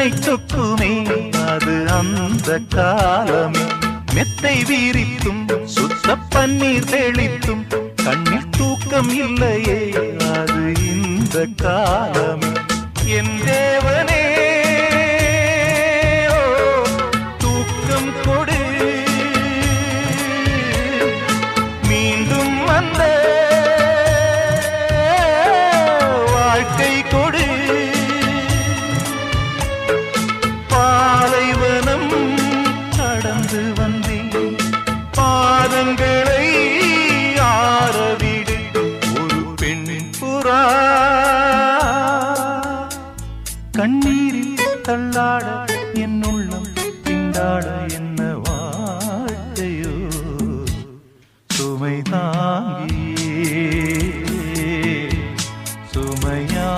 கண்ணை சொக்குமே அது அந்த காலமே மெத்தை வீரித்தும் சுத்த பன்னீர் தெளித்தும் கண்ணில் தூக்கம் இல்லையே அது இந்த காலமே என் தேவனே தூக்கம் கொடு மீண்டும் வந்த வாழ்க்கை கொடு பாலைவனம் கடந்து வந்தேன் பாதங்களை ஆரவிடு ஒரு பெண் புறா கண்ணீரில் தள்ளாட என் உள்ளம் திண்டாட என்ன வாழ்க்கையோ சுமை தாங்கி சுமையா